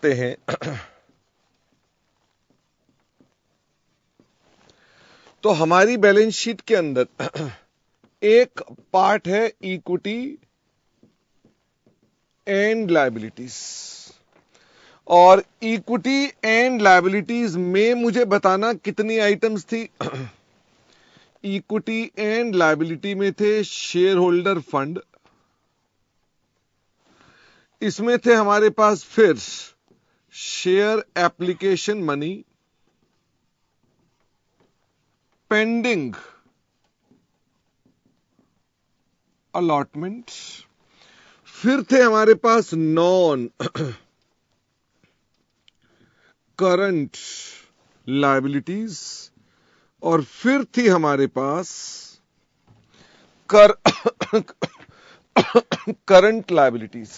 करते हैं तो हमारी बैलेंस शीट के अंदर एक पार्ट है इक्विटी एंड लायबिलिटीज, और इक्विटी एंड लायबिलिटीज में मुझे बताना कितनी आइटम्स थी। इक्विटी एंड लायबिलिटी में थे शेयर होल्डर फंड, इसमें थे हमारे पास फिर share application money, pending allotment, फिर थे हमारे पास नॉन करंट लायबिलिटीज, और फिर थी हमारे पास करंट लायबिलिटीज।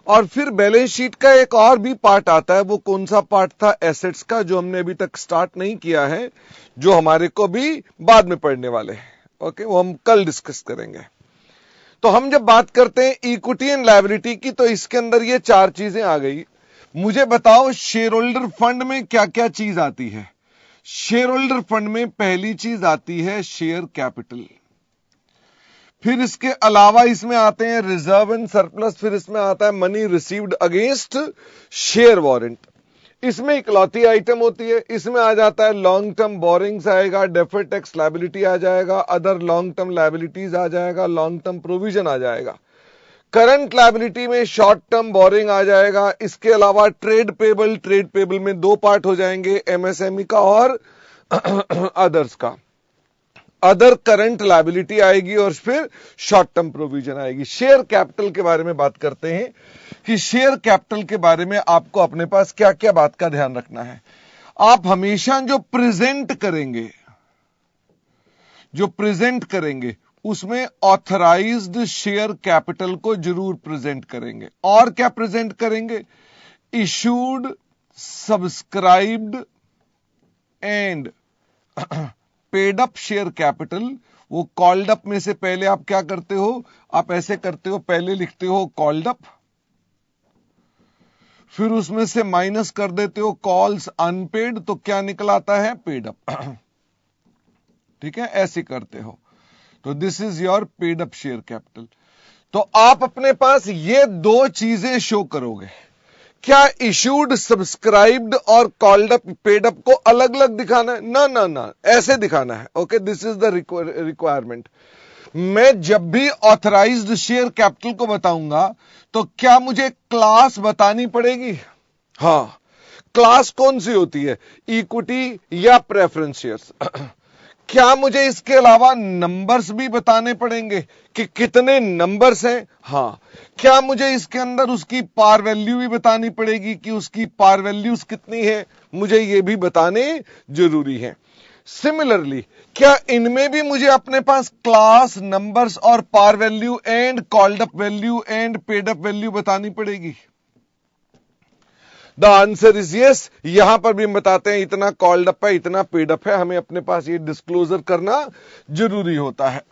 और फिर बैलेंस शीट का एक और भी पार्ट आता है, वो कौन सा पार्ट था? एसेट्स का, जो हमने अभी तक स्टार्ट नहीं किया है, जो हमारे को भी बाद में पढ़ने वाले हैं। ओके, वो हम कल डिस्कस करेंगे। तो हम जब बात करते हैं इक्विटी एंड लायबिलिटी की, तो इसके अंदर ये चार चीजें आ गई। मुझे बताओ शेयर होल्डर फंड में क्या क्या चीज आती है? शेयर होल्डर फंड में पहली चीज आती है शेयर कैपिटल, फिर इसके अलावा इसमें आते हैं रिजर्व एंड सरप्लस, फिर इसमें आता है money received against share warrant, इसमें इकलौती आइटम होती है। इसमें आ जाता है लॉन्ग टर्म बोरिंग्स आएगा, डेफर्ड टैक्स लायबिलिटी आ जाएगा, अदर लॉन्ग टर्म लायबिलिटीज आ जाएगा, लॉन्ग टर्म प्रोविजन आ जाएगा। करंट लायबिलिटी में शॉर्ट टर्म बोरिंग आ जाएगा। इसके अलावा ट्रेड पेबल में दो पार्ट हो जाएंगे, एमएसएमई का और अदर्स का। अदर करंट लायबिलिटी आएगी और फिर शॉर्ट टर्म प्रोविजन आएगी। शेयर कैपिटल के बारे में बात करते हैं कि शेयर कैपिटल के बारे में आपको अपने पास क्या क्या बात का ध्यान रखना है। आप हमेशा जो प्रेजेंट करेंगे उसमें ऑथराइज्ड शेयर कैपिटल को जरूर प्रेजेंट करेंगे। और क्या प्रेजेंट करेंगे? Issued, subscribed and paid up share capital. वो कॉल्ड अप में से पहले आप क्या करते हो? आप ऐसे करते हो, पहले लिखते हो कॉल्ड अप, फिर उसमें से माइनस कर देते हो कॉल्स अनपेड, तो क्या निकल आता है? Paid up. ठीक है, ऐसे करते हो। तो this is your paid up share capital. तो आप अपने पास ये दो चीजें शो करोगे। क्या इशूड, सब्सक्राइब्ड और कॉल्ड अप, पेड अप को अलग अलग दिखाना है? ना ना ना, ऐसे दिखाना है। Okay, this is the requirement. मैं जब भी ऑथराइज्ड शेयर कैपिटल को बताऊंगा तो क्या मुझे क्लास बतानी पड़ेगी? हां, क्लास कौन सी होती है? इक्विटी या प्रेफरेंस शेयर्स। क्या मुझे इसके अलावा नंबर्स भी बताने पड़ेंगे कि कितने नंबर्स हैं? हां। क्या मुझे इसके अंदर उसकी पार वैल्यू भी बतानी पड़ेगी कि उसकी पार वैल्यूज कितनी है? मुझे ये भी बताने जरूरी है। सिमिलरली, क्या इनमें भी मुझे अपने पास क्लास, नंबर्स और par value and called up value and paid up value बतानी पड़ेगी? The answer is yes. यहां पर भी हम बताते हैं इतना कॉल्ड अप है, इतना पेड अप है, हमें अपने पास ये डिस्क्लोजर करना जरूरी होता है।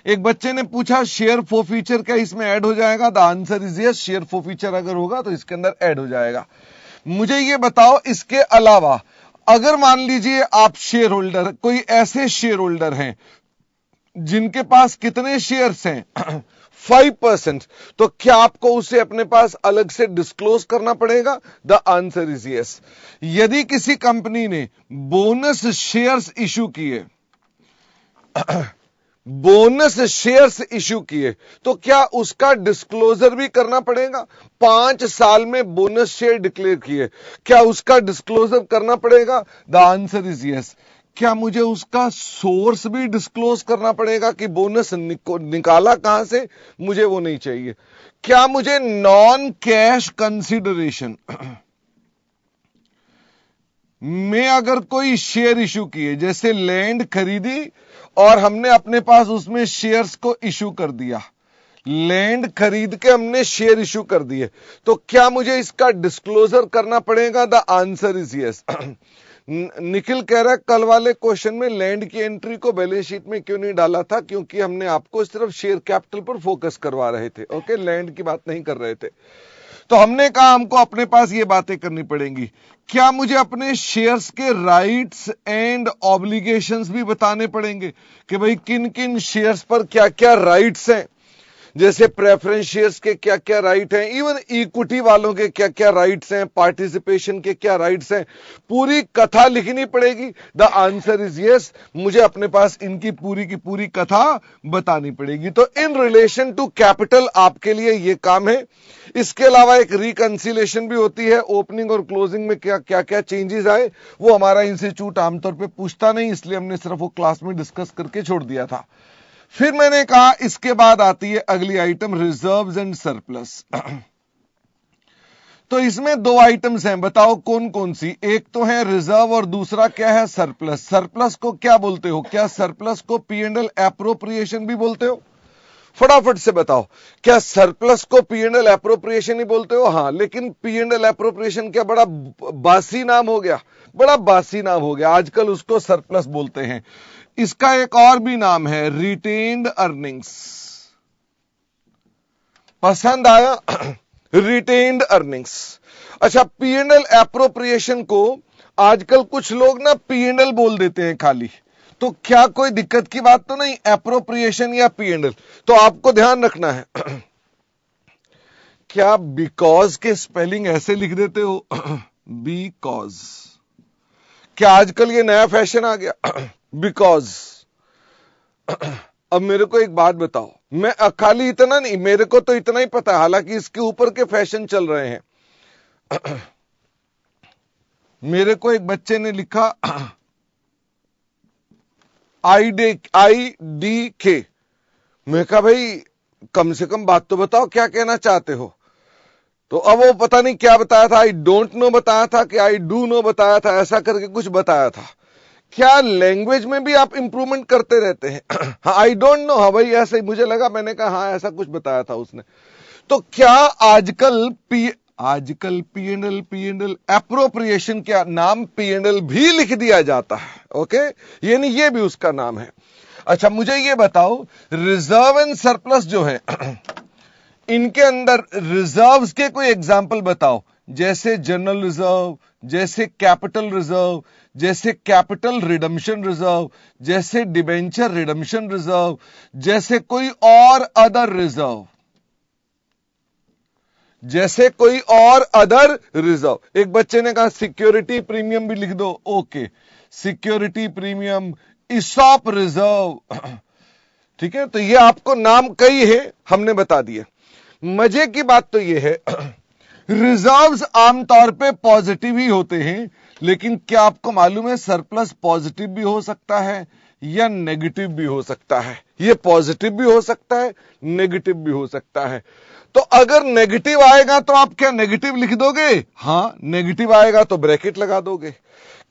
एक बच्चे ने पूछा शेयर फोरफीचर क्या इसमें ऐड हो जाएगा? The answer is yes. Share forfeiture अगर होगा तो इसके अंदर ऐड हो जाएगा। मुझे ये बताओ, इसके अलावा अगर मान लीजिए आप शेयर होल्डर, कोई ऐसे शेयर होल्डर हैं जिनके पास कितने शेयर्स हैं? 5%, तो क्या आपको उसे अपने पास अलग से डिस्क्लोज करना पड़ेगा? The answer is yes. यदि किसी कंपनी ने बोनस शेयर्स इशू किए तो क्या उसका डिस्क्लोजर भी करना पड़ेगा? 5 साल में बोनस शेयर डिक्लेयर किए, क्या उसका डिस्क्लोजर करना पड़ेगा? The answer is yes. क्या मुझे उसका सोर्स भी डिस्क्लोज करना पड़ेगा कि बोनस निकाला कहां से? मुझे वो नहीं चाहिए। क्या मुझे नॉन कैश कंसीडरेशन में अगर कोई शेयर इशू किए, जैसे लैंड खरीदी और हमने अपने पास उसमें शेयर्स को इशू कर दिया, लैंड खरीद के हमने शेयर इशू कर दिए, तो क्या मुझे इसका डिस्क्लोजर करना पड़ेगा? The answer is yes. Nikhil कह रहा है कल वाले क्वेश्चन में लैंड की एंट्री को बैलेंस शीट में क्यों नहीं डाला था? क्योंकि हमने आपको सिर्फ शेयर कैपिटल पर फोकस करवा रहे थे। ओके, लैंड की बात नहीं कर रहे थे। तो हमने कहा हमको अपने पास ये बातें करनी पड़ेंगी। क्या मुझे अपने शेयर्स के राइट्स एंड ऑब्लिगेशंस भी बताने पड़ेंगे कि भाई किन किन शेयर्स पर क्या क्या राइट्स हैं, जैसे प्रेफरेंस शेयर्स के क्या क्या राइट हैं, इवन इक्विटी वालों के क्या क्या राइट्स हैं, पार्टिसिपेशन के क्या राइट्स हैं, पूरी कथा लिखनी पड़ेगी। द आंसर इज यस, मुझे अपने पास इनकी पूरी की पूरी कथा बतानी पड़ेगी। तो इन रिलेशन टू कैपिटल आपके लिए यह काम है। इसके अलावा एक रिकंसिलेशन भी होती है, ओपनिंग और क्लोजिंग में क्या क्या क्या चेंजेस आए, वो हमारा इंस्टीट्यूट आमतौर पर पूछता नहीं, इसलिए हमने सिर्फ वो क्लास में डिस्कस करके छोड़ दिया था। फिर मैंने कहा इसके बाद आती है अगली आइटम, रिजर्व्स एंड सरप्लस। तो इसमें दो आइटम्स हैं, बताओ कौन कौन सी। एक तो है रिजर्व और दूसरा क्या है, सरप्लस। सरप्लस को क्या बोलते हो? क्या सरप्लस को P&L एप्रोप्रिएशन भी बोलते हो? फटाफट से बताओ, क्या सरप्लस को P&L एप्रोप्रिएशन ही बोलते हो? हाँ, लेकिन P&L एप्रोप्रिएशन क्या बड़ा बासी नाम हो गया, बड़ा बासी नाम हो गया, आजकल उसको सरप्लस बोलते हैं। इसका एक और भी नाम है, रिटेन्ड अर्निंग्स। पसंद आया? Retained earnings. अच्छा, P&L एप्रोप्रिएशन को आजकल कुछ लोग ना P&L बोल देते हैं खाली, तो क्या कोई दिक्कत की बात तो नहीं, एप्रोप्रिएशन या P&L। तो आपको ध्यान रखना है, क्या बिकॉज के स्पेलिंग ऐसे लिख देते हो? बिकॉज। क्या आजकल ये नया फैशन आ गया? बिकॉज। अब मेरे को एक बात बताओ, मैं खाली इतना नहीं, मेरे को तो इतना ही पता है, हालांकि इसके ऊपर के फैशन चल रहे हैं। मेरे को एक बच्चे ने लिखा IDK। मैं कहा भाई कम से कम बात तो बताओ, क्या कहना चाहते हो? तो अब वो पता नहीं क्या बताया था, आई डोंट नो बताया था कि आई डू नो बताया था, ऐसा करके कुछ बताया था। क्या लैंग्वेज में भी आप इंप्रूवमेंट करते रहते हैं? हाँ, आई डोंट नो, हाँ भाई ऐसे ही मुझे लगा, मैंने कहा हाँ ऐसा कुछ बताया था उसने। तो क्या आजकल P&L एप्रोप्रिएशन क्या नाम P&L भी लिख दिया जाता है? ओके, यानी ये भी उसका नाम है। अच्छा, मुझे ये बताओ, रिजर्व एंड सरप्लस जो है, इनके अंदर रिजर्व्स के कोई एग्जाम्पल बताओ, जैसे जनरल रिजर्व, जैसे कैपिटल रिजर्व, जैसे कैपिटल रिडम्पशन रिजर्व, जैसे डिबेंचर रिडम्पशन रिजर्व, जैसे कोई और अदर रिजर्व, जैसे कोई और अदर रिजर्व। एक बच्चे ने कहा सिक्योरिटी प्रीमियम भी लिख दो। Okay, security premium, ESOP reserve, ठीक है। तो ये आपको नाम कई है, हमने बता दिए। मजे की बात तो ये है, रिजर्व्स आमतौर पे पॉजिटिव ही होते हैं, लेकिन क्या आपको मालूम है सरप्लस पॉजिटिव भी हो सकता है या नेगेटिव भी हो सकता है? ये पॉजिटिव भी हो सकता है, नेगेटिव भी हो सकता है। तो अगर नेगेटिव आएगा तो आप क्या नेगेटिव लिख दोगे? हां, नेगेटिव आएगा तो ब्रैकेट लगा दोगे।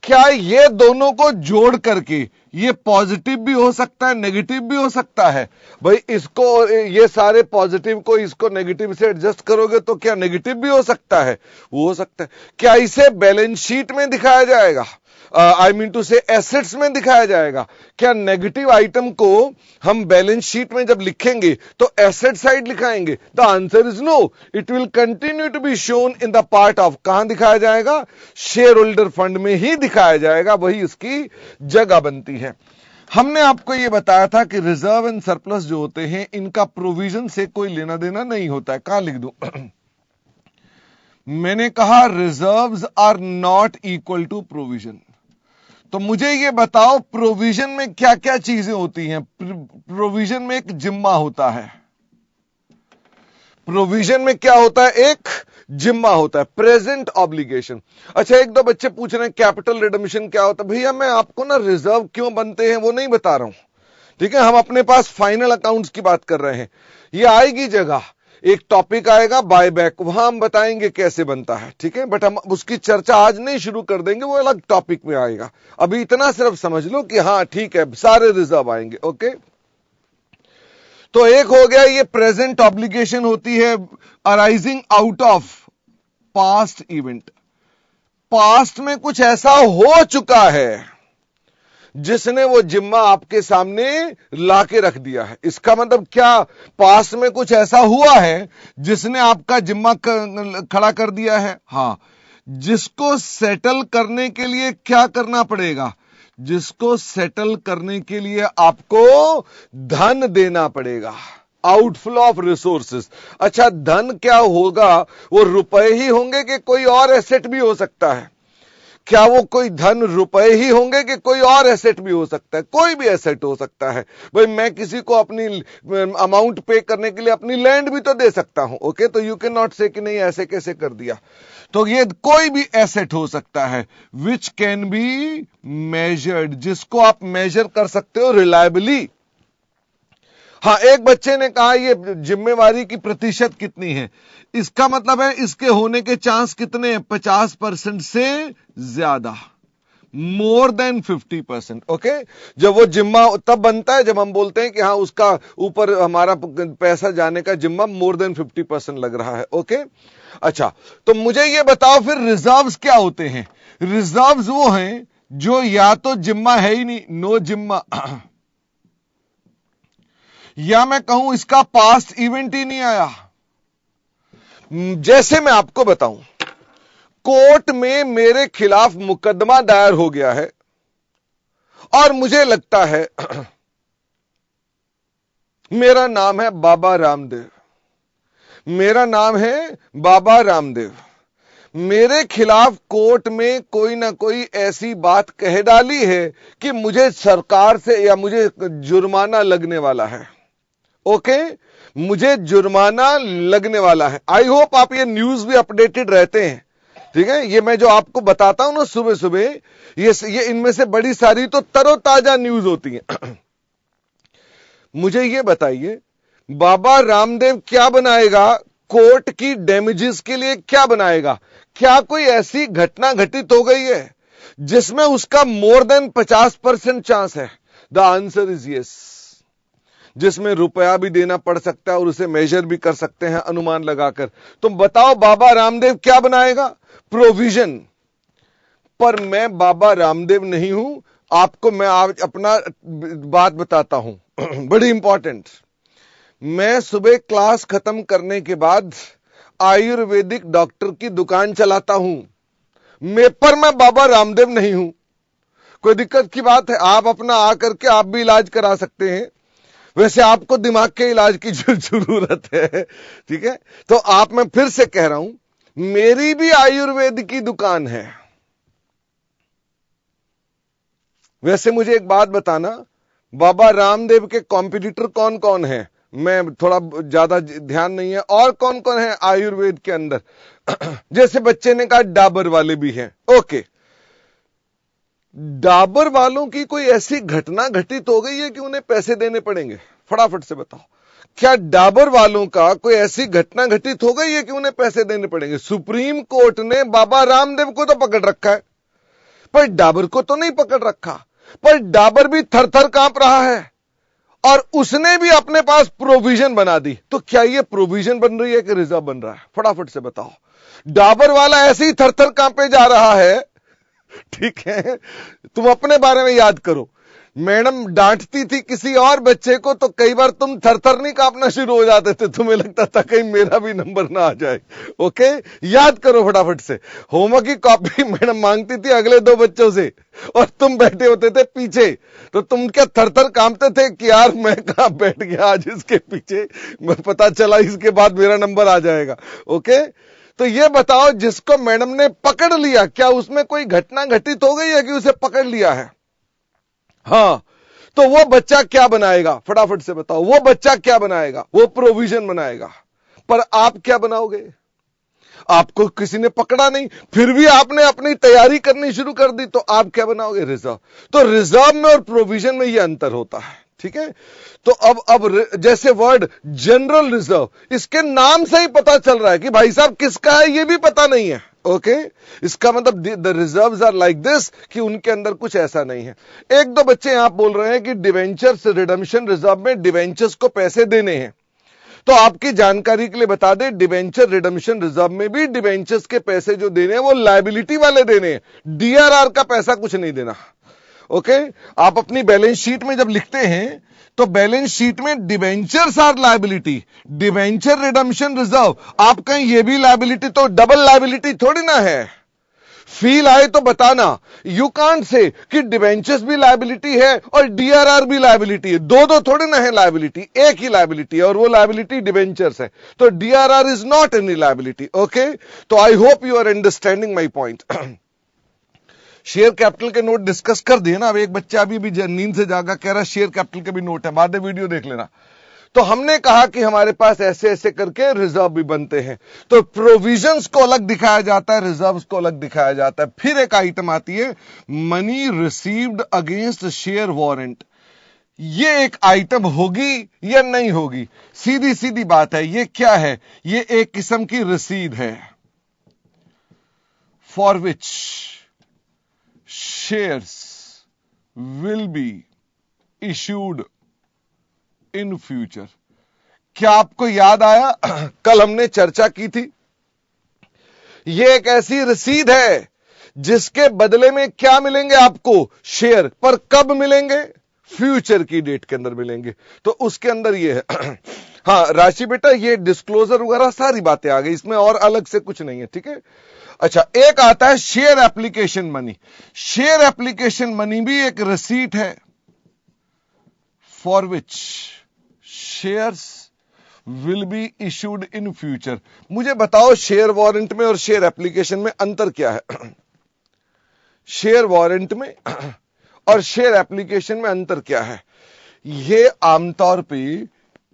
क्या ये दोनों को जोड़ करके ये पॉजिटिव भी हो सकता है, नेगेटिव भी हो सकता है? भाई इसको, ये सारे पॉजिटिव को इसको नेगेटिव से एडजस्ट करोगे तो क्या नेगेटिव भी हो सकता है? वो हो सकता है। क्या इसे बैलेंस शीट में दिखाया जाएगा? आई मीन टू से एसेट्स में दिखाया जाएगा? क्या नेगेटिव आइटम को हम बैलेंस शीट में जब लिखेंगे तो एसेट साइड लिखाएंगे? The answer is no, it will continue to be shown in the part of, कहां दिखाया जाएगा? शेयर होल्डर फंड में ही दिखाया जाएगा, वही इसकी जगह बनती है। हमने आपको यह बताया था कि रिजर्व एंड सरप्लस जो होते हैं इनका प्रोविजन से कोई लेना देना नहीं होता है। कहां लिख दूं? मैंने कहा reserves are not equal to provision. तो मुझे ये बताओ प्रोविजन में क्या क्या चीजें होती हैं? प्रोविजन में एक जिम्मा होता है, प्रोविजन में क्या होता है? एक जिम्मा होता है, प्रेजेंट ऑब्लिगेशन। अच्छा, एक दो बच्चे पूछ रहे हैं कैपिटल रिडम्पशन क्या होता है? भैया मैं आपको ना रिजर्व क्यों बनते हैं वो नहीं बता रहा हूं, ठीक है। हम अपने पास फाइनल अकाउंट्स की बात कर रहे हैं, ये आएगी जगह, एक टॉपिक आएगा बायबैक, वहां हम बताएंगे कैसे बनता है, ठीक है। बट हम उसकी चर्चा आज नहीं शुरू कर देंगे, वो अलग टॉपिक में आएगा। अभी इतना सिर्फ समझ लो कि हाँ ठीक है, सारे रिजर्व आएंगे। ओके, तो एक हो गया, ये प्रेजेंट ऑब्लिगेशन होती है arising out of past event. Past में कुछ ऐसा हो चुका है जिसने वो जिम्मा आपके सामने लाके रख दिया है। इसका मतलब क्या, पास में कुछ ऐसा हुआ है जिसने आपका जिम्मा खड़ा कर दिया है? हां, जिसको सेटल करने के लिए क्या करना पड़ेगा? जिसको सेटल करने के लिए आपको धन देना पड़ेगा, आउटफ्लो ऑफ रिसोर्सेस। अच्छा, धन क्या होगा? वो रुपए ही होंगे कि कोई और एसेट भी हो सकता है? क्या वो कोई धन रुपए ही होंगे कि कोई और एसेट भी हो सकता है? कोई भी एसेट हो सकता है। भाई मैं किसी को अपनी अमाउंट पे करने के लिए अपनी लैंड भी तो दे सकता हूं। ओके, तो यू कैन नॉट से कि नहीं ऐसे कैसे कर दिया। तो ये कोई भी एसेट हो सकता है विच कैन बी मेजर्ड, जिसको आप मेजर कर सकते हो रिलायबली। हां, एक बच्चे ने कहा ये जिम्मेवारी की प्रतिशत कितनी है? इसका मतलब है इसके होने के चांस कितने हैं? 50% से ज्यादा, मोर देन 50%। ओके, जब वो जिम्मा तब बनता है जब हम बोलते हैं कि हां उसका ऊपर हमारा पैसा जाने का जिम्मा मोर देन 50% लग रहा है। ओके, अच्छा, तो मुझे ये बताओ फिर रिजर्व्स क्या होते हैं? रिजर्व्स वो हैं जो या तो जिम्मा है ही नहीं, नो जिम्मा, या मैं कहूं इसका पास्ट इवेंट ही नहीं आया। जैसे मैं आपको बताऊं, कोर्ट में मेरे खिलाफ मुकदमा दायर हो गया है और मुझे लगता है मेरा नाम है बाबा रामदेव, मेरा नाम है बाबा रामदेव, मेरे खिलाफ कोर्ट में कोई ना कोई ऐसी बात कह डाली है कि मुझे सरकार से या मुझे जुर्माना लगने वाला है। ओके, मुझे जुर्माना लगने वाला है। आई होप आप ये न्यूज भी अपडेटेड रहते हैं। ठीक है, ये मैं जो आपको बताता हूं ना सुबह सुबह, ये इनमें से बड़ी सारी तो तरोताजा न्यूज होती है। मुझे ये बताइए, बाबा रामदेव क्या बनाएगा? कोर्ट की डैमेजेस के लिए क्या बनाएगा? क्या कोई ऐसी घटना घटित हो गई है जिसमें उसका मोर देन 50% चांस है? The answer is yes. जिसमें रुपया भी देना पड़ सकता है और उसे मेजर भी कर सकते हैं अनुमान लगाकर। तुम बताओ बाबा रामदेव क्या बनाएगा? प्रोविजन। पर मैं बाबा रामदेव नहीं हूं। आपको मैं आज अपना बात बताता हूं बड़ी इंपॉर्टेंट। मैं सुबह क्लास खत्म करने के बाद आयुर्वेदिक डॉक्टर की दुकान चलाता हूं। पर मैं बाबा रामदेव नहीं हूं। कोई दिक्कत की बात है? आप अपना आकर के आप भी इलाज करा सकते हैं। वैसे आपको दिमाग के इलाज की जरूरत है। ठीक है, तो आप, मैं फिर से कह रहा हूं, मेरी भी आयुर्वेद की दुकान है। वैसे मुझे एक बात बताना, बाबा रामदेव के कॉम्पिटिटर कौन कौन है? मैं थोड़ा ज्यादा ध्यान नहीं है। और कौन कौन है आयुर्वेद के अंदर? जैसे बच्चे ने कहा डाबर वाले भी हैं। ओके, डाबर वालों की कोई ऐसी घटना घटित हो गई है कि उन्हें पैसे देने पड़ेंगे? फटाफट से बताओ, क्या डाबर वालों का कोई ऐसी घटना घटित हो गई है कि उन्हें पैसे देने पड़ेंगे? सुप्रीम कोर्ट ने बाबा रामदेव को तो पकड़ रखा है, पर डाबर को तो नहीं पकड़ रखा। पर डाबर भी थर थर कांप रहा है और उसने भी अपने पास प्रोविजन बना दी। तो क्या ये प्रोविजन बन रही है कि रिजर्व बन रहा है? फटाफट से बताओ। डाबर वाला ऐसे ही थर थर कांपे जा रहा है। ठीक है, तुम अपने बारे में याद करो। मैडम डांटती थी किसी और बच्चे को तो कई बार तुम थरथर नहीं कांपना शुरू हो जाते थे, तुम्हें लगता था कहीं मेरा भी नंबर ना आ जाए। ओके, याद करो फटाफट से। होमवर्क की कॉपी मैडम मांगती थी अगले 2 बच्चों से और तुम बैठे होते थे पीछे, तो तुम क्या थरथर कांपते थे कि यार मैं कहां बैठ गया आज इसके पीछे, पता चला इसके बाद मेरा नंबर आ जाएगा। ओके, तो ये बताओ, जिसको मैडम ने पकड़ लिया, क्या उसमें कोई घटना घटित हो गई है कि उसे पकड़ लिया है? हां, तो वो बच्चा क्या बनाएगा? फटाफट से बताओ, वो बच्चा क्या बनाएगा? वो प्रोविजन बनाएगा। पर आप क्या बनाओगे? आपको किसी ने पकड़ा नहीं, फिर भी आपने अपनी तैयारी करनी शुरू कर दी, तो आप क्या बनाओगे? रिजर्व। तो रिजर्व में और प्रोविजन में यह अंतर होता है। ठीक है, तो अब जैसे वर्ड जनरल रिजर्व, इसके नाम से ही पता चल रहा है कि भाई साहब किसका है ये भी पता नहीं है। ओके, इसका मतलब the reserves are like this, कि उनके अंदर कुछ ऐसा नहीं है। 1-2 बच्चे यहां बोल रहे हैं कि डिवेंचर्स रिडम्पशन रिजर्व में डिवेंचर्स को पैसे देने हैं। तो आपकी जानकारी के लिए बता दें, डिवेंचर रिडम्पशन रिजर्व में भी डिवेंचर्स के पैसे जो देने हैं वो लायबिलिटी वाले देने हैं, डीआरआर का पैसा कुछ नहीं देना। ओके, आप अपनी बैलेंस शीट में जब लिखते हैं तो बैलेंस शीट में debentures are liability, debenture redemption reserve, आप कहीं ये भी लायबिलिटी, तो डबल लायबिलिटी थोड़ी ना है। फील आए तो बताना, यू कांट से कि डिबेंचर्स भी लायबिलिटी है और डीआरआर भी लायबिलिटी है, दो दो थोड़ी ना है लायबिलिटी, एक ही लायबिलिटी है और वो लायबिलिटी डिबेंचर्स है, तो DRR is not any liability. Okay, तो I hope you are understanding my point. Share capital के नोट डिस्कस कर दिए ना। अब एक बच्चा अभी भी नींद से जागा, कह रहा शेयर कैपिटल के भी नोट है, बाद में वीडियो देख लेना। तो हमने कहा कि हमारे पास ऐसे ऐसे करके रिजर्व भी बनते हैं, तो प्रोविजंस को अलग दिखाया जाता है, रिजर्व्स को अलग दिखाया जाता है। फिर एक आइटम आती है money received against share warrant. ये एक आइटम होगी या नहीं होगी? सीधी सीधी बात है, ये क्या है? ये एक किस्म की रसीद है, for which shares will be issued in future. क्या आपको याद आया कल हमने चर्चा की थी, यह एक ऐसी रसीद है जिसके बदले में क्या मिलेंगे आपको? शेयर। पर कब मिलेंगे? फ्यूचर की डेट के अंदर मिलेंगे। तो उसके अंदर ये है हाँ राशि बेटा, ये डिस्क्लोजर वगैरह सारी बातें आ गई इसमें, और अलग से कुछ नहीं है, ठीक है। अच्छा, एक आता है share application money. Share application money भी एक रसीट है, for which shares will be issued in future. मुझे बताओ शेयर वारंट में और शेयर एप्लीकेशन में अंतर क्या है? शेयर वारंट में और शेयर एप्लीकेशन में अंतर क्या है? ये आमतौर पे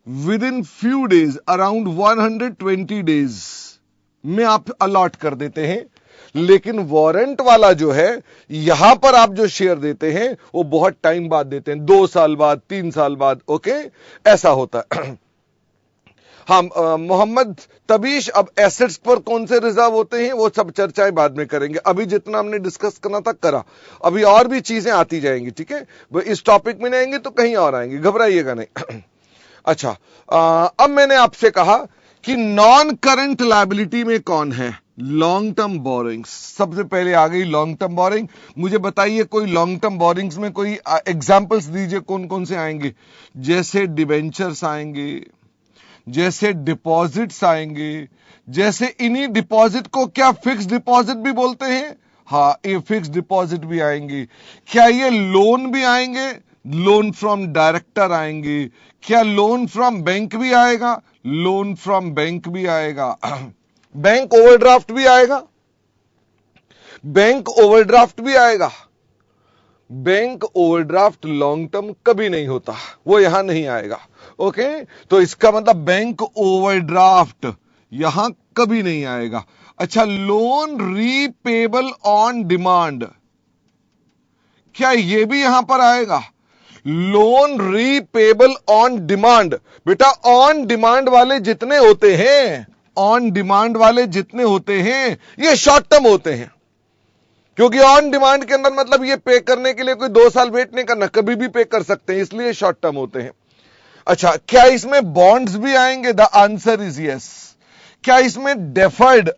with in few days, around 120 days में आप अलॉट कर देते हैं, लेकिन वारंट वाला जो है, यहां पर आप जो शेयर देते हैं वो बहुत टाइम बाद देते हैं, 2 साल बाद, 3 साल बाद। ओके, ऐसा होता है। हाँ मोहम्मद तबीश, अब एसेट्स पर कौन से रिजर्व होते हैं वो सब चर्चाएं बाद में करेंगे, अभी जितना हमने डिस्कस करना था करा, अभी और भी चीजें आती जाएंगी, ठीक है। इस टॉपिक में नहीं आएंगे तो कहीं और आएंगे, घबराइएगा नहीं। अच्छा, अब मैंने आपसे कहा कि नॉन करंट लायबिलिटी में कौन है? Long term borrowings. सबसे पहले आ गई लॉन्ग टर्म बोरिंग। मुझे बताइए कोई लॉन्ग टर्म बोरिंग्स में कोई एग्जांपल्स दीजिए, कौन कौन से आएंगे? जैसे डिबेंचर्स आएंगे, जैसे डिपॉजिट्स आएंगे, जैसे इन्हीं डिपॉजिट को क्या फिक्स डिपॉजिट भी बोलते हैं? हाँ, ये फिक्स डिपॉजिट भी आएंगे। क्या ये लोन भी आएंगे? लोन फ्रॉम डायरेक्टर आएंगे। क्या लोन फ्रॉम बैंक भी आएगा? लोन फ्रॉम बैंक भी आएगा। बैंक ओवरड्राफ्ट भी आएगा, बैंक ओवरड्राफ्ट भी आएगा। बैंक ओवरड्राफ्ट लॉन्ग टर्म कभी नहीं होता, वो यहां नहीं आएगा। ओके, तो इसका मतलब बैंक ओवरड्राफ्ट यहां कभी नहीं आएगा। अच्छा, लोन रीपेबल ऑन डिमांड, क्या ये भी यहां पर आएगा? Loan repayable on demand. बेटा ऑन डिमांड वाले जितने होते हैं, ऑन डिमांड वाले जितने होते हैं ये शॉर्ट टर्म होते हैं, क्योंकि ऑन डिमांड के अंदर मतलब ये पे करने के लिए कोई 2 साल वेट नहीं करना, कभी भी पे कर सकते हैं, इसलिए शॉर्ट टर्म होते हैं। अच्छा, क्या इसमें बॉन्ड्स भी आएंगे? The answer is yes. क्या इसमें डेफर्ड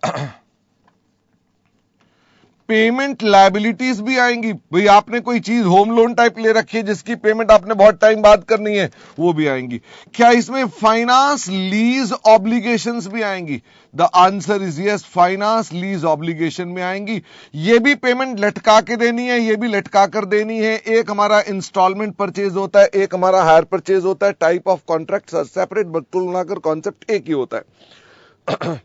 पेमेंट लायबिलिटीज भी आएंगी? भाई आपने कोई चीज होम लोन टाइप ले रखी है जिसकी पेमेंट आपने बहुत टाइम बाद करनी है, वो भी आएंगी। क्या इसमें फाइनेंस लीज ऑब्लिगेशंस भी आएंगी? The answer is yes, finance lease obligation में आएंगी। ये भी पेमेंट लटका के देनी है, ये भी लटका कर देनी है। एक हमारा इंस्टॉलमेंट परचेज होता है, एक हमारा हायर परचेज होता है। Type of contract separate, but कुल मिलाकर कॉन्सेप्ट एक ही होता है।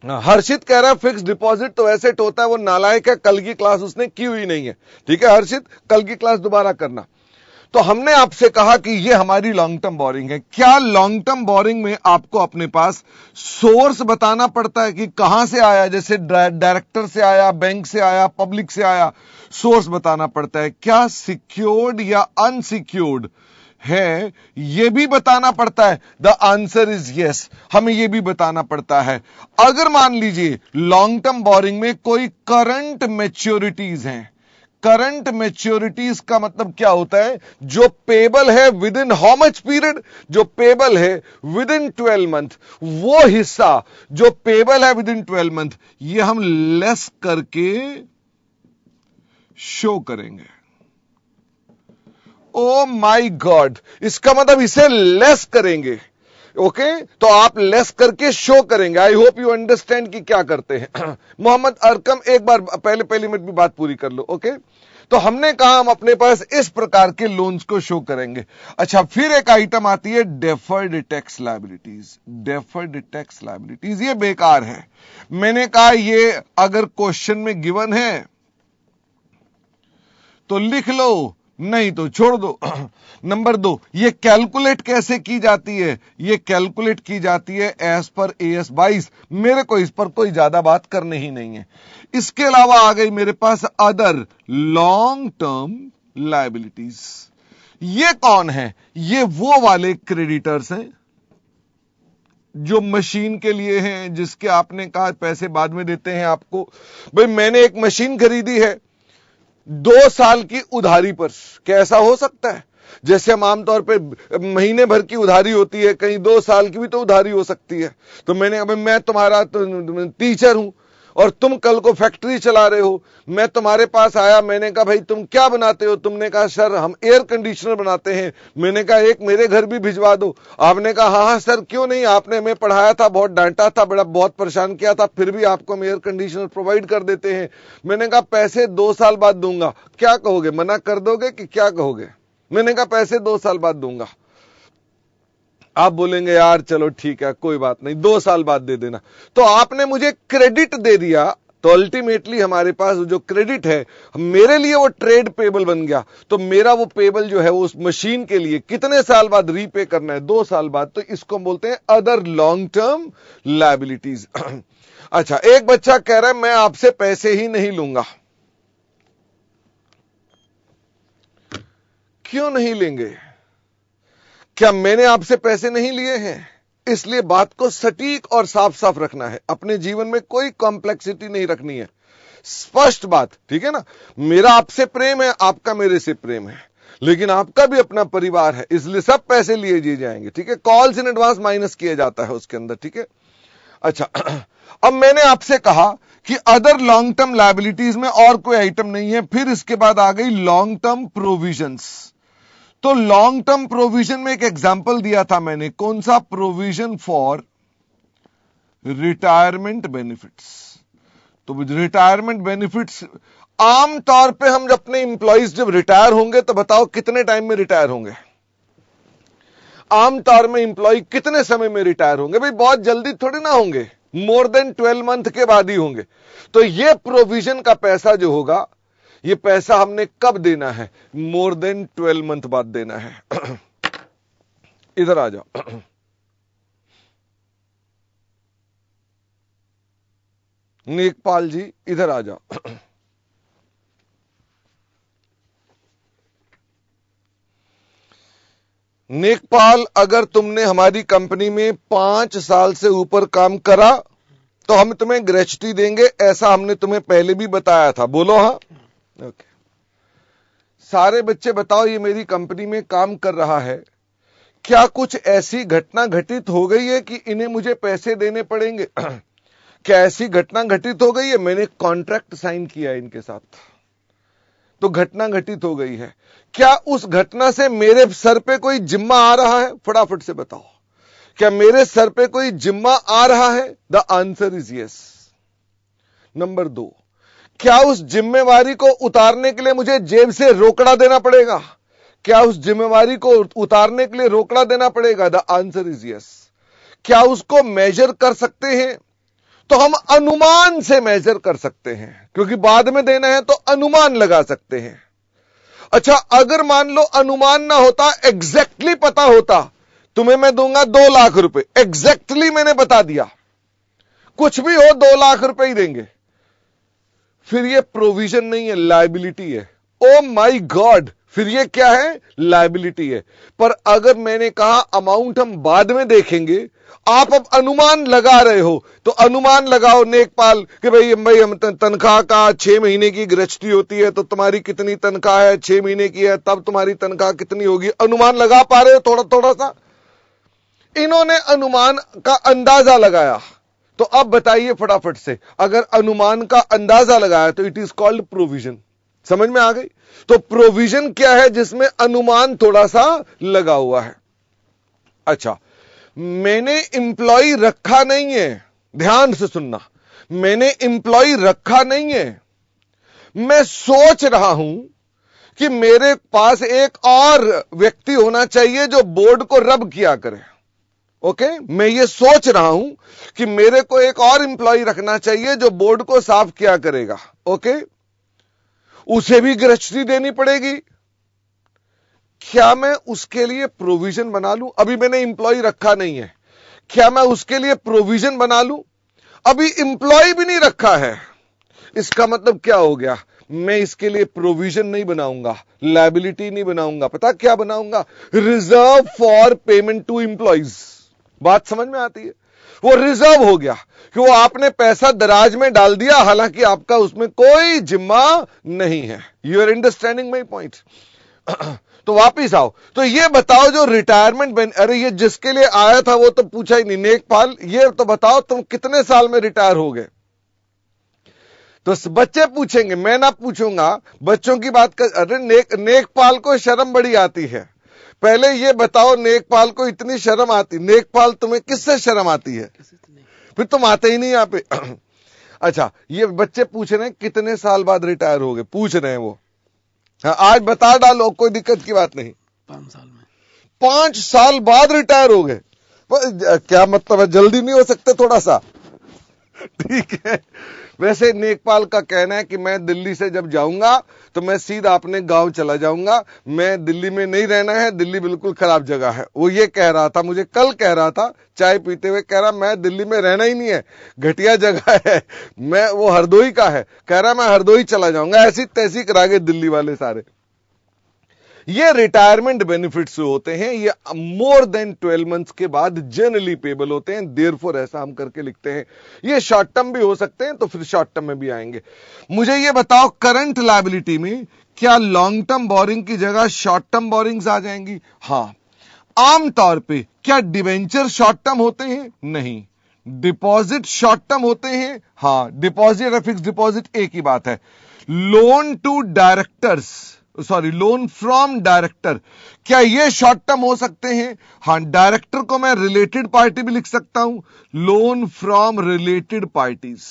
हर्षित कह रहा है फिक्स डिपॉजिट तो एसेट होता है, वो नालायक है, कल की क्लास उसने की हुई नहीं है। ठीक है हर्षित, कल की क्लास दोबारा करना। तो हमने आपसे कहा कि ये हमारी लॉन्ग टर्म बोरिंग है। क्या लॉन्ग टर्म बोरिंग में आपको अपने पास सोर्स बताना पड़ता है कि कहां से आया? जैसे डायरेक्टर से आया, बैंक से आया, पब्लिक से आया, सोर्स बताना पड़ता है। क्या सिक्योर्ड या अनसिक्योर्ड है, यह भी बताना पड़ता है? द आंसर इज यस, हमें यह भी बताना पड़ता है। अगर मान लीजिए लॉन्ग टर्म बोरिंग में कोई करंट मैच्योरिटीज हैं, करंट मैच्योरिटीज का मतलब क्या होता है? जो पेबल है with in how much period? जो पेबल है विद इन 12 मंथ, वो हिस्सा जो पेबल है विद इन 12 मंथ, ये हम लेस करके शो करेंगे। ओ माय गॉड, इसका मतलब इसे लेस करेंगे। ओके तो आप लेस करके शो करेंगे। आई होप यू अंडरस्टैंड कि क्या करते हैं। मोहम्मद अरकम, एक बार पहले मिनट भी बात पूरी कर लो। ओके तो हमने कहा हम अपने पास इस प्रकार के लोन्स को शो करेंगे। अच्छा, फिर एक आइटम आती है deferred tax liabilities. Deferred tax liabilities ये बेकार है। मैंने कहा ये अगर क्वेश्चन में गिवन है तो लिख लो, नहीं तो छोड़ दो। नंबर 2, ये कैलकुलेट कैसे की जाती है? ये कैलकुलेट की जाती है एज पर AS 22। मेरे को इस पर कोई ज्यादा बात करनी ही नहीं है। इसके अलावा आ गई मेरे पास अदर लॉन्ग टर्म लायबिलिटीज। ये कौन है? ये वो वाले क्रेडिटर्स हैं जो मशीन के लिए हैं, जिसके आपने कहा पैसे बाद में देते हैं आपको। भाई मैंने एक मशीन खरीदी है 2 साल की उधारी पर, कैसा हो सकता है? जैसे हम आमतौर पे महीने भर की उधारी होती है, कहीं 2 साल की भी तो उधारी हो सकती है। तो मैं तुम्हारा टीचर हूं और तुम कल को फैक्ट्री चला रहे हो, मैं तुम्हारे पास आया, मैंने कहा भाई तुम क्या बनाते हो? तुमने कहा सर हम एयर कंडीशनर बनाते हैं। मैंने कहा एक मेरे घर भी भिजवा दो। आपने कहा हाँ सर क्यों नहीं, आपने हमें पढ़ाया था, बहुत डांटा था, बहुत परेशान किया था, फिर भी आपको हम एयर कंडीशनर प्रोवाइड कर देते हैं। मैंने कहा पैसे 2 साल बाद दूंगा। क्या कहोगे, मना कर दोगे कि क्या कहोगे? मैंने कहा पैसे 2 साल बाद दूंगा। आप बोलेंगे यार चलो ठीक है कोई बात नहीं, 2 साल बाद दे देना। तो आपने मुझे क्रेडिट दे दिया, तो अल्टीमेटली हमारे पास जो क्रेडिट है मेरे लिए वो ट्रेड पेबल बन गया। तो मेरा वो पेबल जो है वो उस मशीन के लिए कितने साल बाद रीपे करना है? 2 साल बाद। तो इसको बोलते हैं अदर लॉन्ग टर्म लायबिलिटीज। अच्छा, एक बच्चा कह रहा है मैं आपसे पैसे ही नहीं लूंगा। क्यों नहीं लेंगे? क्या मैंने आपसे पैसे नहीं लिए हैं? इसलिए बात को सटीक और साफ साफ रखना है। अपने जीवन में कोई कॉम्प्लेक्सिटी नहीं रखनी है, स्पष्ट बात, ठीक है ना? मेरा आपसे प्रेम है, आपका मेरे से प्रेम है, लेकिन आपका भी अपना परिवार है, इसलिए सब पैसे लिए जी जाएंगे, ठीक है? कॉल्स इन एडवांस माइनस किया जाता है उसके अंदर, ठीक है? अच्छा, अब मैंने आपसे कहा कि अदर लॉन्ग टर्म लायबिलिटीज में और कोई आइटम नहीं है। फिर इसके बाद आ गई लॉन्ग टर्म प्रोविजंस। तो लॉन्ग टर्म प्रोविजन में एक एग्जांपल दिया था मैंने, कौन सा? Provision for retirement benefits. तो रिटायरमेंट बेनिफिट्स आमतौर पे हम अपने इंप्लॉइज जब रिटायर होंगे तो बताओ कितने टाइम में रिटायर होंगे? आमतौर में इंप्लॉय कितने समय में रिटायर होंगे? भाई बहुत जल्दी थोड़ी ना होंगे, मोर देन 12 मंथ के बाद ही होंगे। तो ये प्रोविजन का पैसा जो होगा, ये पैसा हमने कब देना है? मोर देन 12 मंथ बाद देना है। इधर आ जाओ। नेकपाल जी इधर आ जाओ। नेकपाल, अगर तुमने हमारी कंपनी में 5 साल से ऊपर काम करा तो हम तुम्हें ग्रेच्युटी देंगे, ऐसा हमने तुम्हें पहले भी बताया था। बोलो हाँ। ओके। सारे बच्चे बताओ, ये मेरी कंपनी में काम कर रहा है, क्या कुछ ऐसी घटना घटित हो गई है कि इन्हें मुझे पैसे देने पड़ेंगे? क्या ऐसी घटना घटित हो गई है? मैंने कॉन्ट्रैक्ट साइन किया है इनके साथ, तो घटना घटित हो गई है। क्या उस घटना से मेरे सर पे कोई जिम्मा आ रहा है? फटाफट से बताओ, क्या मेरे सर पे कोई जिम्मा आ रहा है? The answer is yes. Number 2, क्या उस जिम्मेवारी को उतारने के लिए मुझे जेब से रोकड़ा देना पड़ेगा? क्या उस जिम्मेवारी को उतारने के लिए रोकड़ा देना पड़ेगा? The answer is yes. क्या उसको मेजर कर सकते हैं? तो हम अनुमान से मेजर कर सकते हैं, क्योंकि बाद में देना है तो अनुमान लगा सकते हैं। अच्छा, अगर मान लो अनुमान ना होता, एग्जैक्टली पता होता, तुम्हें मैं दूंगा 2 लाख रुपए, एग्जैक्टली मैंने बता दिया, कुछ भी हो 2 लाख रुपए ही देंगे, फिर ये प्रोविजन नहीं है, लायबिलिटी है। ओ माय गॉड, फिर ये क्या है? लायबिलिटी है। पर अगर मैंने कहा अमाउंट हम बाद में देखेंगे, आप अब अनुमान लगा रहे हो, तो अनुमान लगाओ नेकपाल कि भाई हम तनख्वाह का 6 महीने की ग्रेच्युटी होती है, तो तुम्हारी कितनी तनख्वाह है? 6 महीने की है, तब तुम्हारी तनख्वाह कितनी होगी? अनुमान लगा पा रहे हो थोड़ा थोड़ा सा? इन्होंने अनुमान का अंदाजा लगाया, तो अब बताइए फटाफट से, अगर अनुमान का अंदाजा लगाया तो इट इज कॉल्ड प्रोविजन। समझ में आ गई? तो प्रोविजन क्या है? जिसमें अनुमान थोड़ा सा लगा हुआ है। अच्छा, मैंने इंप्लॉय रखा नहीं है, ध्यान से सुनना, मैंने इंप्लॉय रखा नहीं है, मैं सोच रहा हूं कि मेरे पास एक और व्यक्ति होना चाहिए जो बोर्ड को रब किया करे। ओके, मैं ये सोच रहा हूं कि मेरे को एक और इंप्लॉय रखना चाहिए जो बोर्ड को साफ किया करेगा। ओके, उसे भी गृहस्थी देनी पड़ेगी। क्या मैं उसके लिए प्रोविजन बना लूं? अभी मैंने इंप्लॉय रखा नहीं है, क्या मैं उसके लिए प्रोविजन बना लूं? अभी इंप्लॉय भी नहीं रखा है, इसका मतलब क्या हो गया? मैं इसके लिए प्रोविजन नहीं बनाऊंगा, लायबिलिटी नहीं बनाऊंगा, पता क्या बनाऊंगा? Reserve for payment to employees. बात समझ में आती है? वो रिजर्व हो गया कि वो आपने पैसा दराज में डाल दिया, हालांकि आपका उसमें कोई जिम्मा नहीं है। You are understanding my point? तो वापिस आओ, तो ये बताओ जो रिटायरमेंट, अरे ये जिसके लिए आया था वो तो पूछा ही नहीं, नेकपाल, ये तो बताओ तुम कितने साल में रिटायर हो गए? तो बच्चे पूछेंगे, मैं ना पूछूंगा, बच्चों की बात कर। अरे नेकपाल को शर्म बड़ी आती है। पहले ये बताओ, नेकपाल को इतनी शर्म आती, नेकपाल तुम्हें किससे शर्म आती है? फिर तुम आते ही नहीं यहां पे। अच्छा, ये बच्चे पूछ रहे हैं कितने साल बाद रिटायर हो गए, पूछ रहे हैं वो। हाँ, आज बता डालो, कोई दिक्कत की बात नहीं। 5 साल में। 5 साल बाद रिटायर हो गए? क्या मतलब है, जल्दी नहीं हो सकते थोड़ा सा? ठीक है। वैसे नेकपाल का कहना है कि मैं दिल्ली से जब जाऊंगा तो मैं सीधा अपने गांव चला जाऊंगा, मैं दिल्ली में नहीं रहना है, दिल्ली बिल्कुल खराब जगह है। वो ये कह रहा था, मुझे कल कह रहा था चाय पीते हुए, कह रहा मैं दिल्ली में रहना ही नहीं है, घटिया जगह है। मैं, वो हरदोई का है, कह रहा मैं हरदोई चला जाऊंगा। ऐसी तैसी करा गए दिल्ली वाले सारे। ये रिटायरमेंट बेनिफिट्स होते हैं, ये मोर देन 12 मंथ्स के बाद जनरली पेबल होते हैं, देयरफॉर ऐसा हम करके लिखते हैं। ये शॉर्ट टर्म भी हो सकते हैं, तो फिर शॉर्ट टर्म में भी आएंगे। मुझे ये बताओ, करंट लायबिलिटी में क्या लॉन्ग टर्म बोरिंग की जगह शॉर्ट टर्म बोरिंग्स आ जाएंगी? हां। आमतौर पे क्या डिवेंचर शॉर्ट टर्म होते हैं? नहीं। डिपॉजिट शॉर्ट टर्म होते हैं? हां। डिपॉजिट और फिक्स डिपॉजिट एक ही बात है। Loan to directors, sorry, loan from director, क्या ये शॉर्ट टर्म हो सकते हैं? हां, डायरेक्टर को मैं रिलेटेड पार्टी भी लिख सकता हूं, लोन फ्रॉम रिलेटेड पार्टीज।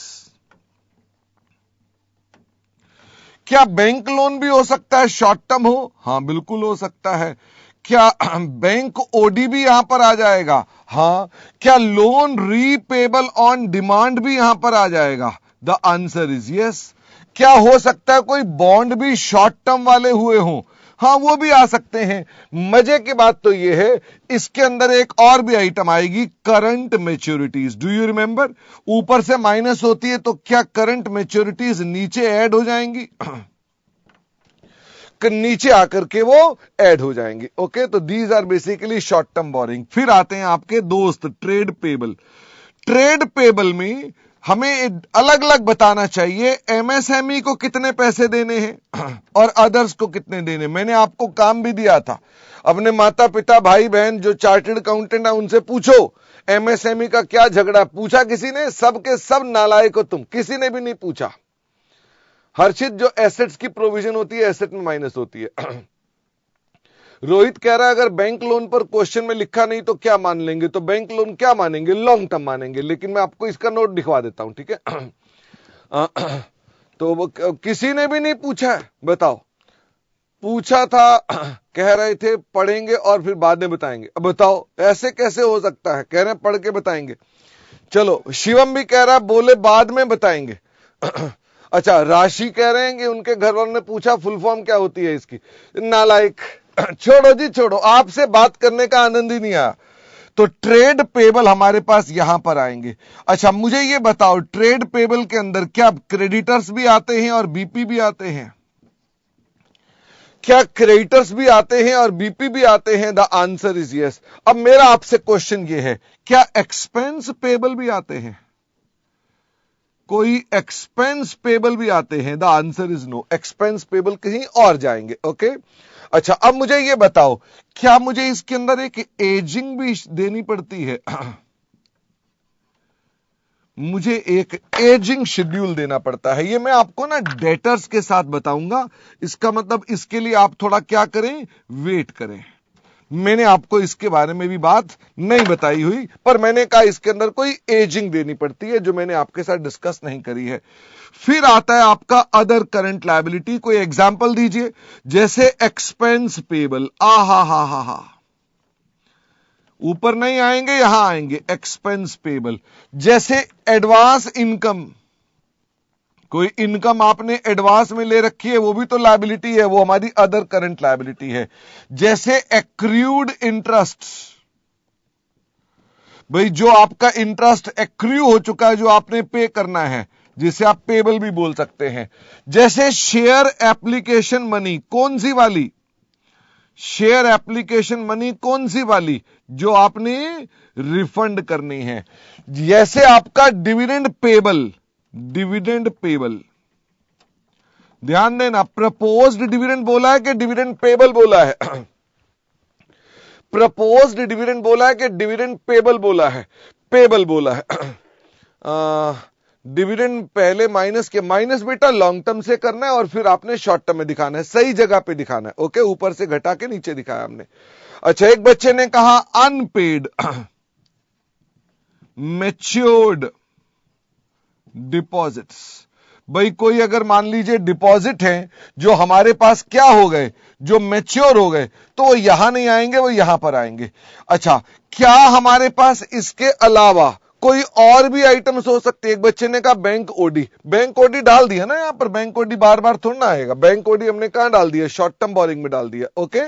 क्या बैंक लोन भी हो सकता है शॉर्ट टर्म हो? हां, बिल्कुल हो सकता है। क्या बैंक ओडी भी यहां पर आ जाएगा? हां। क्या लोन रीपेबल ऑन डिमांड भी यहां पर आ जाएगा? The answer is yes. क्या हो सकता है कोई बॉन्ड भी शॉर्ट टर्म वाले हुए हों? हां, वो भी आ सकते हैं। मजे की बात तो ये है, इसके अंदर एक और भी आइटम आएगी, करंट मैच्योरिटीज। Do you remember? ऊपर से माइनस होती है, तो क्या करंट मैच्योरिटीज नीचे ऐड हो जाएंगी? नीचे आकर के वो ऐड हो जाएंगे। ओके, तो these are basically short term borrowing. फिर आते हैं आपके दोस्त ट्रेड पेबल। ट्रेड पेबल में हमें अलग अलग बताना चाहिए, एमएसएमई को कितने पैसे देने हैं और अदर्स को कितने देने। मैंने आपको काम भी दिया था, अपने माता पिता भाई बहन जो चार्टर्ड अकाउंटेंट है उनसे पूछो एमएसएमई का क्या झगड़ा। पूछा किसी ने? सबके सब नालायक हो तुम, किसी ने भी नहीं पूछा। हर्षित, जो एसेट्स की प्रोविजन होती है एसेट में माइनस होती है। रोहित कह रहा है अगर बैंक लोन पर क्वेश्चन में लिखा नहीं तो क्या मान लेंगे? तो बैंक लोन क्या मानेंगे? लॉन्ग टर्म मानेंगे। लेकिन मैं आपको इसका नोट दिखवा देता हूं, ठीक है? तो वो किसी ने भी नहीं पूछा है, बताओ। पूछा था, कह रहे थे पढ़ेंगे और फिर बाद में बताएंगे। अब बताओ ऐसे कैसे हो सकता है? कह रहे हैं पढ़ के बताएंगे। चलो, शिवम भी कह रहा है बोले बाद में बताएंगे। अच्छा, राशि कह रहे हैं कि उनके घर वालों ने पूछा फुल फॉर्म क्या होती है इसकी। नालायक, छोड़ो जी छोड़ो, आपसे बात करने का आनंद ही नहीं आया। तो ट्रेड पेबल हमारे पास यहां पर आएंगे। अच्छा, मुझे ये बताओ, ट्रेड पेबल के अंदर क्या क्रेडिटर्स भी आते हैं और बीपी भी आते हैं? क्या क्रेडिटर्स भी आते हैं और बीपी भी आते हैं? The answer is yes. अब मेरा आपसे क्वेश्चन ये है, क्या एक्सपेंस पेबल भी आते हैं? कोई एक्सपेंस पेबल भी आते हैं? The answer is no. Expense payable कहीं और जाएंगे। ओके, अच्छा, अब मुझे यह बताओ, क्या मुझे इसके अंदर एक एजिंग भी देनी पड़ती है? मुझे एक एजिंग शेड्यूल देना पड़ता है। ये मैं आपको ना डेटर्स के साथ बताऊंगा। इसका मतलब इसके लिए आप थोड़ा क्या करें, वेट करें। मैंने आपको इसके बारे में भी बात नहीं बताई हुई, पर मैंने कहा इसके अंदर कोई एजिंग देनी पड़ती है जो मैंने आपके साथ डिस्कस नहीं करी है। फिर आता है आपका अदर करंट लायबिलिटी। कोई एग्जांपल दीजिए, जैसे एक्सपेंस पेबल। हा, ऊपर नहीं आएंगे, यहां आएंगे, एक्सपेंस पेबल। जैसे एडवांस इनकम, कोई इनकम आपने एडवांस में ले रखी है, वो भी तो लायबिलिटी है, वो हमारी अदर करंट लायबिलिटी है। जैसे एक्रूड इंटरेस्ट, भाई जो आपका इंटरेस्ट एक्रू हो चुका है, जो आपने पे करना है, जिसे आप पेबल भी बोल सकते हैं। जैसे शेयर एप्लीकेशन मनी, कौन सी वाली, शेयर एप्लीकेशन मनी कौन सी वाली, जो आपने रिफंड करनी है। जैसे आपका डिविडेंड पेबल, डिविडेंड पेबल, ध्यान देना, प्रपोज्ड डिविडेंड बोला है कि डिविडेंड पेबल बोला है? प्रपोज्ड डिविडेंड बोला है कि डिविडेंड पेबल बोला है? पेबल बोला है। डिविडेंड पहले माइनस के, माइनस बेटा लॉन्ग टर्म से करना है और फिर आपने शॉर्ट टर्म में दिखाना है, सही जगह पे दिखाना है। ओके, ऊपर से घटा के नीचे दिखाया हमने। अच्छा, एक बच्चे ने कहा अनपेड मैच्योर्ड डिपॉजिट्स। भाई कोई अगर मान लीजिए डिपॉजिट है जो हमारे पास क्या हो गए, जो मैच्योर हो गए, तो वो यहां नहीं आएंगे, वो यहां पर आएंगे। अच्छा, क्या हमारे पास इसके अलावा कोई और भी आइटम्स हो सकते हैं? एक बच्चे ने कहा बैंक ओडी। बैंक ओडी डाल दिया ना यहां पर, बैंक ओडी बार बार थोड़ा ना आएगा। बैंक ओडी हमने कहां डाल दिया? शॉर्ट टर्म बोरिंग में डाल दिया। ओके,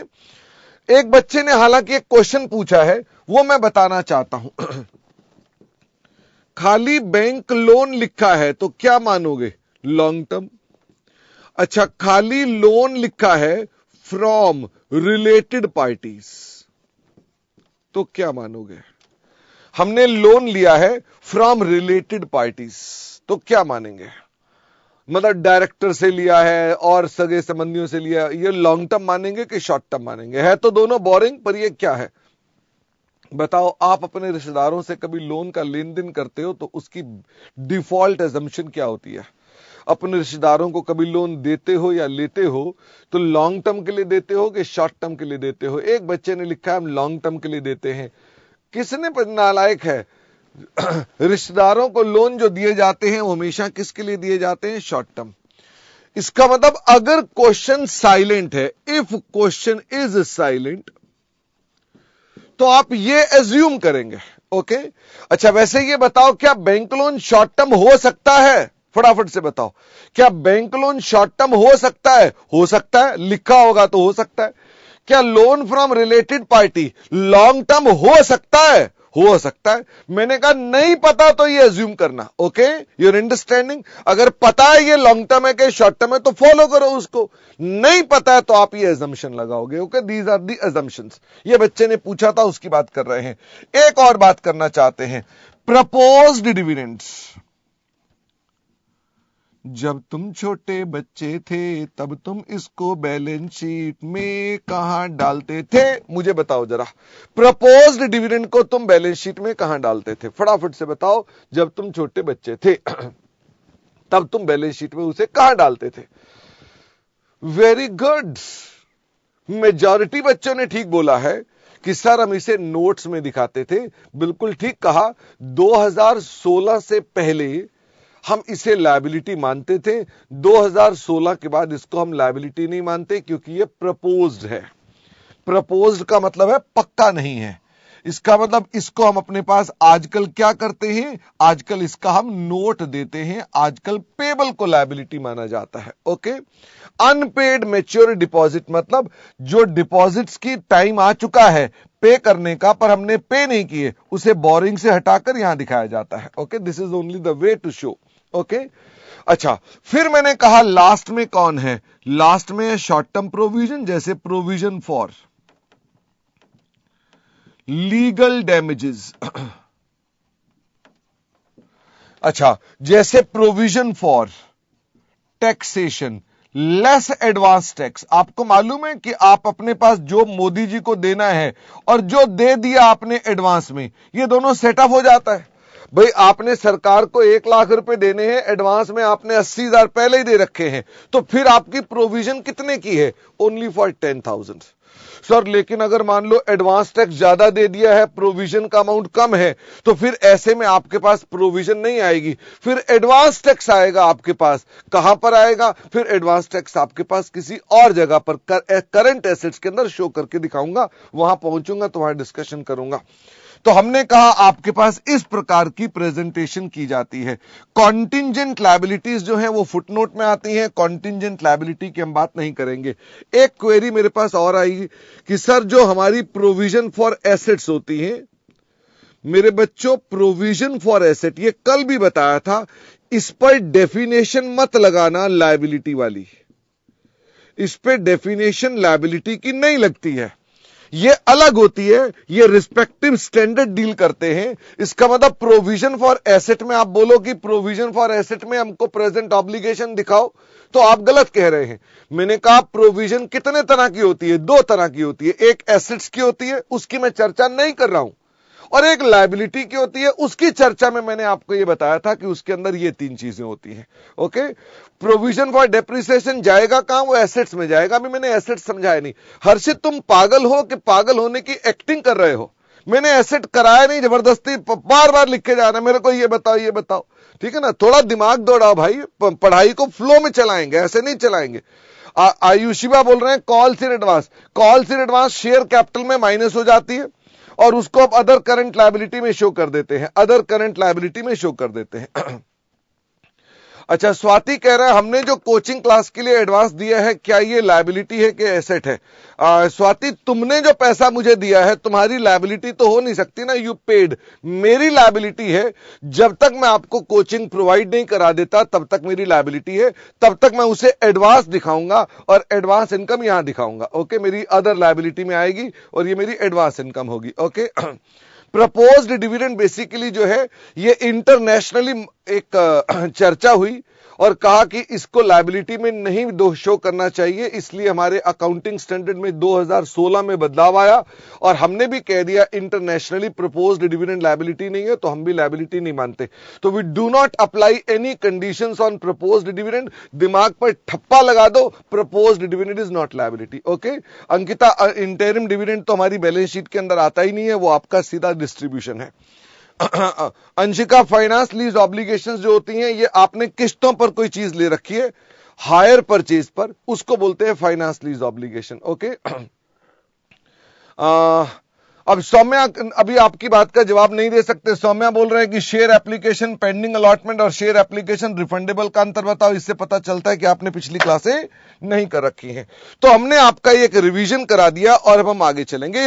एक बच्चे ने हालांकि एक क्वेश्चन पूछा है, वो मैं बताना चाहता हूं। खाली बैंक लोन लिखा है तो क्या मानोगे? Long term. अच्छा, खाली लोन लिखा है फ्रॉम रिलेटेड पार्टीज, तो क्या मानोगे? हमने लोन लिया है फ्रॉम रिलेटेड पार्टीज, तो क्या मानेंगे? मतलब डायरेक्टर से लिया है और सगे संबंधियों से लिया है, ये लॉन्ग टर्म मानेंगे कि शॉर्ट टर्म मानेंगे? है तो दोनों बोरिंग, पर ये क्या है बताओ? आप अपने रिश्तेदारों से कभी लोन का लेन देन करते हो तो उसकी डिफॉल्ट एजम्पशन क्या होती है? अपने रिश्तेदारों को कभी लोन देते हो या लेते हो तो लॉन्ग टर्म के लिए देते हो कि शॉर्ट टर्म के लिए देते हो? एक बच्चे ने लिखा है हम लॉन्ग टर्म के लिए देते हैं। किसने नालायक है? रिश्तेदारों को लोन जो दिए जाते हैं वो हमेशा किसके लिए दिए जाते हैं? Short term. इसका मतलब अगर क्वेश्चन साइलेंट है, इफ क्वेश्चन इज साइलेंट, तो आप ये एज्यूम करेंगे। ओके, अच्छा वैसे ये बताओ, क्या बैंक लोन शॉर्ट टर्म हो सकता है? फटाफट से बताओ, क्या बैंक लोन शॉर्ट टर्म हो सकता है? हो सकता है, लिखा होगा तो हो सकता है। क्या loan from related party long term हो सकता है? हो सकता है। मैंने कहा नहीं पता तो ये अज्यूम करना। Okay, your understanding? अगर पता है ये लॉन्ग टर्म है कि शॉर्ट टर्म है तो फॉलो करो उसको, नहीं पता है तो आप ये अजम्पशन लगाओगे। Okay, these are the assumptions. ये बच्चे ने पूछा था, उसकी बात कर रहे हैं। एक और बात करना चाहते हैं, प्रपोज्ड डिविडेंड्स। जब तुम छोटे बच्चे थे तब तुम इसको बैलेंस शीट में कहां डालते थे? मुझे बताओ जरा, प्रपोज्ड डिविडेंड को तुम बैलेंस शीट में कहां डालते थे? फटाफट से बताओ, जब तुम छोटे बच्चे थे तब तुम बैलेंस शीट में उसे कहां डालते थे? वेरी गुड, मेजॉरिटी बच्चों ने ठीक बोला है कि सर हम इसे नोट्स में दिखाते थे। बिल्कुल ठीक कहा। 2016 से पहले हम इसे लायबिलिटी मानते थे, 2016 के बाद इसको हम लायबिलिटी नहीं मानते, क्योंकि ये प्रपोज्ड है। प्रपोज्ड का मतलब है पक्का नहीं है। इसका मतलब इसको हम अपने पास आजकल क्या करते हैं? आजकल इसका हम नोट देते हैं। आजकल पेबल को लायबिलिटी माना जाता है। ओके, अनपेड मैच्योर डिपॉजिट मतलब जो डिपॉजिट्स की टाइम आ चुका है पे करने का, पर हमने पे नहीं किए, उसे बोरिंग से हटाकर यहां दिखाया जाता है। Okay, this is only the way to show. Okay, अच्छा फिर मैंने कहा लास्ट में कौन है? लास्ट में है शॉर्ट टर्म प्रोविजन, जैसे प्रोविजन फॉर लीगल डैमेजेस। अच्छा, जैसे provision for taxation, less advance tax. आपको मालूम है कि आप अपने पास जो मोदी जी को देना है और जो दे दिया आपने एडवांस में, ये दोनों सेटअप हो जाता है। भाई आपने सरकार को 1 लाख रुपए देने हैं, एडवांस में आपने 80,000 पहले ही दे रखे हैं, तो फिर आपकी प्रोविजन कितने की है? Only for 10,000। सर लेकिन अगर मान लो एडवांस टैक्स ज्यादा दे दिया है, प्रोविजन का अमाउंट कम है, तो फिर ऐसे में आपके पास प्रोविजन नहीं आएगी, फिर एडवांस टैक्स आएगा आपके पास। कहां पर आएगा? फिर एडवांस टैक्स आपके पास किसी और जगह पर करंट एसेट्स के अंदर शो करके दिखाऊंगा, वहां पहुंचूंगा तो वहां डिस्कशन करूंगा। तो हमने कहा आपके पास इस प्रकार की प्रेजेंटेशन की जाती है। कॉन्टिंजेंट लायबिलिटीज जो है वो फुटनोट में आती हैं, कॉन्टिंजेंट लायबिलिटी की हम बात नहीं करेंगे। एक क्वेरी मेरे पास और आई कि सर जो हमारी प्रोविजन फॉर एसेट्स होती है, मेरे बच्चों प्रोविजन फॉर एसेट, ये कल भी बताया था, इस पर डेफिनेशन मत लगाना लायबिलिटी वाली, इस पे डेफिनेशन लायबिलिटी की नहीं लगती है, ये अलग होती है, ये रिस्पेक्टिव स्टैंडर्ड डील करते हैं। इसका मतलब प्रोविजन फॉर एसेट में आप बोलो कि प्रोविजन फॉर एसेट में हमको प्रेजेंट ऑब्लिगेशन दिखाओ, तो आप गलत कह रहे हैं। मैंने कहा प्रोविजन कितने तरह की होती है? 2 तरह की होती है, एक एसेट्स की होती है, उसकी मैं चर्चा नहीं कर रहा हूं, और एक लायबिलिटी की होती है, उसकी चर्चा में मैंने आपको यह बताया था कि उसके अंदर ये 3 चीजें होती हैं। ओके, प्रोविजन फॉर डेप्रिसिएशन जाएगा कहां? वो एसेट्स में जाएगा। अभी मैंने एसेट्स समझाया नहीं। हर्षित तुम पागल हो कि पागल होने की एक्टिंग कर रहे हो? मैंने एसेट कराया नहीं, जबरदस्ती बार बार लिखे जा रहा है मेरे को, ये बताओ ये बताओ, ठीक है ना? थोड़ा दिमाग दौड़ाओ भाई, पढ़ाई को फ्लो में चलाएंगे, ऐसे नहीं चलाएंगे। आयुषिबा बोल रहे हैं calls in advance, calls in advance share capital में माइनस हो जाती है और उसको अब अदर करंट लायबिलिटी में शो कर देते हैं, अदर करंट लायबिलिटी में शो कर देते हैं। अच्छा, स्वाति कह रहा है हमने जो कोचिंग क्लास के लिए एडवांस दिया है, क्या ये लायबिलिटी है कि एसेट है? स्वाति, तुमने जो पैसा मुझे दिया है तुम्हारी लायबिलिटी तो हो नहीं सकती ना, यू पेड। मेरी लायबिलिटी है, जब तक मैं आपको कोचिंग प्रोवाइड नहीं करा देता तब तक मेरी लायबिलिटी है, तब तक मैं उसे एडवांस दिखाऊंगा और एडवांस इनकम यहां दिखाऊंगा। ओके, मेरी अदर लायबिलिटी में आएगी और ये मेरी एडवांस इनकम होगी। ओके, प्रपोज्ड डिविडेंड बेसिकली जो है ये इंटरनेशनली एक चर्चा हुई और कहा कि इसको लायबिलिटी में नहीं शो करना चाहिए, इसलिए हमारे अकाउंटिंग स्टैंडर्ड में 2016 में बदलाव आया और हमने भी कह दिया इंटरनेशनली प्रपोज्ड डिविडेंड लायबिलिटी नहीं है, तो हम भी लायबिलिटी नहीं मानते। तो we do not apply any conditions on proposed dividend. दिमाग पर ठप्पा लगा दो, proposed dividend is not liability. Okay Ankita, interim dividend तो हमारी बैलेंस शीट के अंदर आता ही नहीं है, वो आपका सीधा डिस्ट्रीब्यूशन है। अंशिका, फाइनेंस लीज ऑब्लिगेशंस जो होती हैं ये आपने किस्तों पर कोई चीज ले रखी है, हायर परचेज पर, उसको बोलते हैं फाइनेंस लीज ऑब्लिगेशन। ओके, अब सौम्या अभी आपकी बात का जवाब नहीं दे सकते। सौम्या बोल रहे हैं कि शेयर एप्लीकेशन पेंडिंग अलॉटमेंट और शेयर एप्लीकेशन रिफंडेबल का अंतर बताओ। इससे पता चलता है कि आपने पिछली क्लासें नहीं कर रखी हैं। तो हमने आपका एक रिवीजन करा दिया और अब हम आगे चलेंगे।